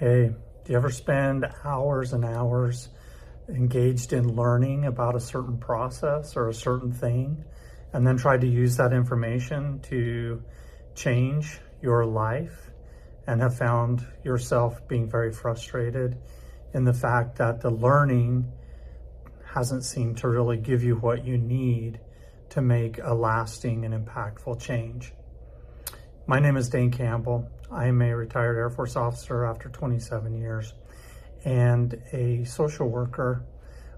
Hey, do you ever spend hours and hours engaged in learning about a certain process or a certain thing, and then try to use that information to change your life and have found yourself being very frustrated in the fact that the learning hasn't seemed to really give you what you need to make a lasting and impactful change? My name is Dane Campbell. I am a retired Air Force officer after 27 years and a social worker.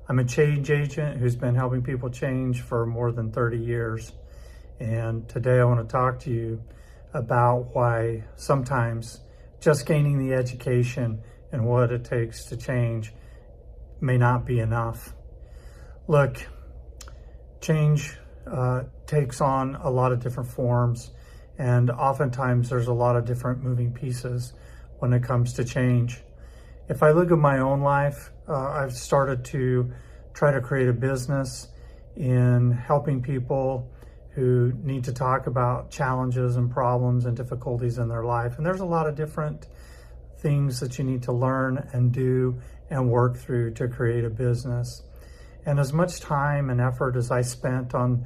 I'm a change agent who's been helping people change for more than 30 years. And today I want to talk to you about why sometimes just gaining the education and what it takes to change may not be enough. Look, change takes on a lot of different forms, and oftentimes there's a lot of different moving pieces when it comes to change. If I look at my own life, I've started to try to create a business in helping people who need to talk about challenges and problems and difficulties in their life. And there's a lot of different things that you need to learn and do and work through to create a business. And as much time and effort as I spent on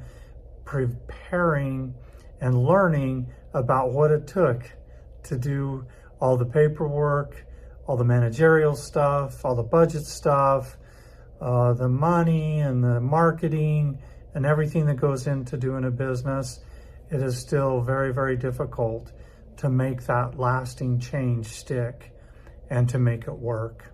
preparing and learning about what it took to do all the paperwork, all the managerial stuff, all the budget stuff, the money and the marketing and everything that goes into doing a business, it is still very, very difficult to make that lasting change stick and to make it work.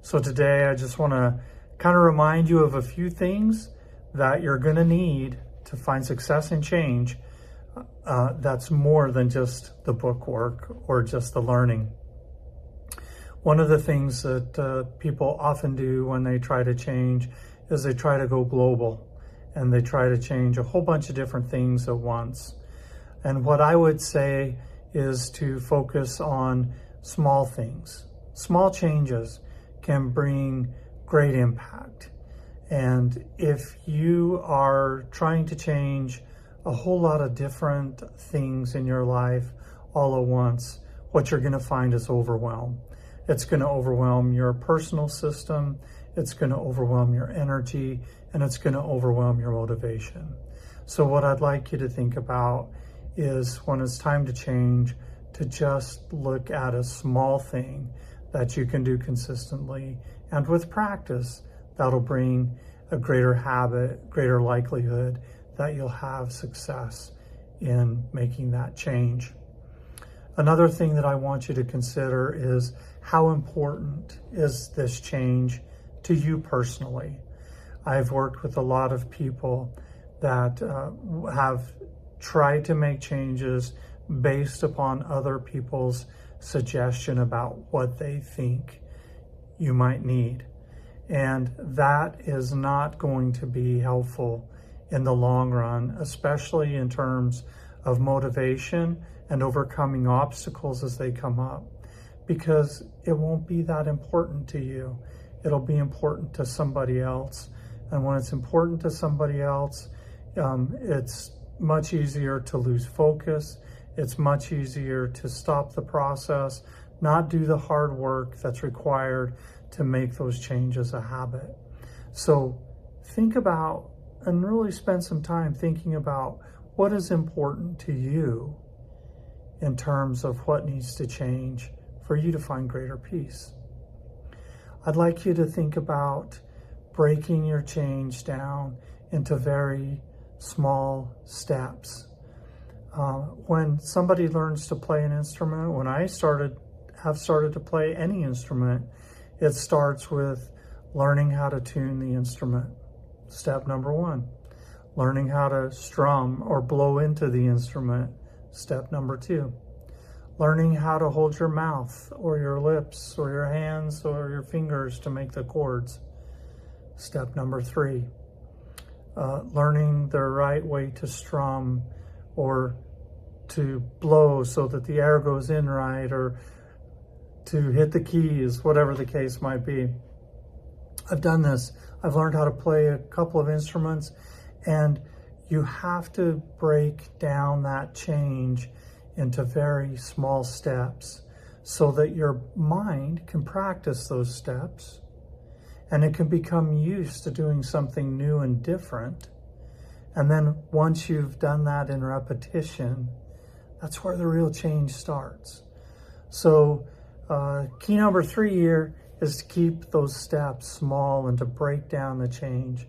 So today I just want to kind of remind you of a few things that you're going to need to find success and change. That's more than just the book work or just the learning. One of the things that people often do when they try to change is they try to go global and they try to change a whole bunch of different things at once. And what I would say is to focus on small things. Small changes can bring great impact. And if you are trying to change a whole lot of different things in your life all at once, what you're going to find is overwhelm. It's going to overwhelm your personal system, it's going to overwhelm your energy, and it's going to overwhelm your motivation. So what I'd like you to think about is when it's time to change, to just look at a small thing that you can do consistently, and with practice, that'll bring a greater habit, greater likelihood that you'll have success in making that change. Another thing that I want you to consider is how important is this change to you personally. I've worked with a lot of people that have tried to make changes based upon other people's suggestion about what they think you might need. And that is not going to be helpful in the long run, especially in terms of motivation and overcoming obstacles as they come up, because it won't be that important to you. It'll be important to somebody else. And when it's important to somebody else, it's much easier to lose focus. It's much easier to stop the process, not do the hard work that's required to make those changes a habit. So think about and really spend some time thinking about what is important to you in terms of what needs to change for you to find greater peace. I'd like you to think about breaking your change down into very small steps. When somebody learns to play an instrument, when I have started to play any instrument, it starts with learning how to tune the instrument. Step number one. Learning how to strum or blow into the instrument. Step number two. Learning how to hold your mouth or your lips or your hands or your fingers to make the chords. Step number three. Learning the right way to strum or to blow so that the air goes in right, or to hit the keys, whatever the case might be. I've done this. I've learned how to play a couple of instruments, and you have to break down that change into very small steps so that your mind can practice those steps and it can become used to doing something new and different. And then once you've done that in repetition, that's where the real change starts. So key number 3 here is to keep those steps small and to break down the change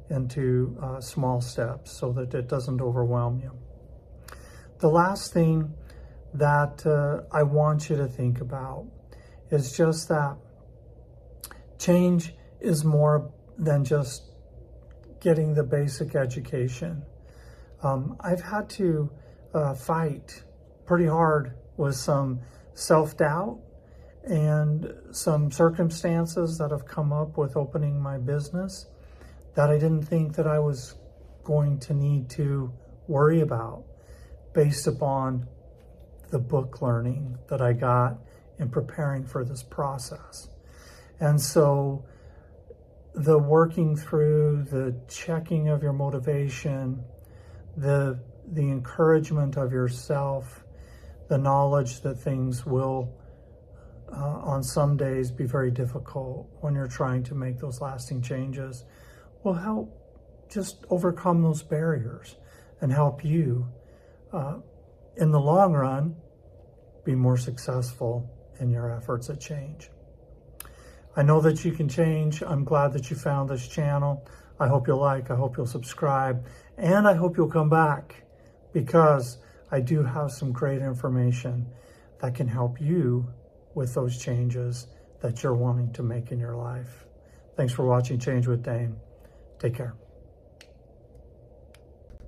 into small steps so that it doesn't overwhelm you. The last thing that I want you to think about is just that change is more than just getting the basic education. I've had to fight pretty hard with some self-doubt and some circumstances that have come up with opening my business that I didn't think that I was going to need to worry about based upon the book learning that I got in preparing for this process. And so the working through, the checking of your motivation, the encouragement of yourself, the knowledge that things will on some days be very difficult when you're trying to make those lasting changes will help just overcome those barriers and help you in the long run be more successful in your efforts at change. I know that you can change. I'm glad that you found this channel. I hope you'll like, I hope you'll subscribe, and I hope you'll come back because I do have some great information that can help you with those changes that you're wanting to make in your life. Thanks for watching Change with Dane. Take care.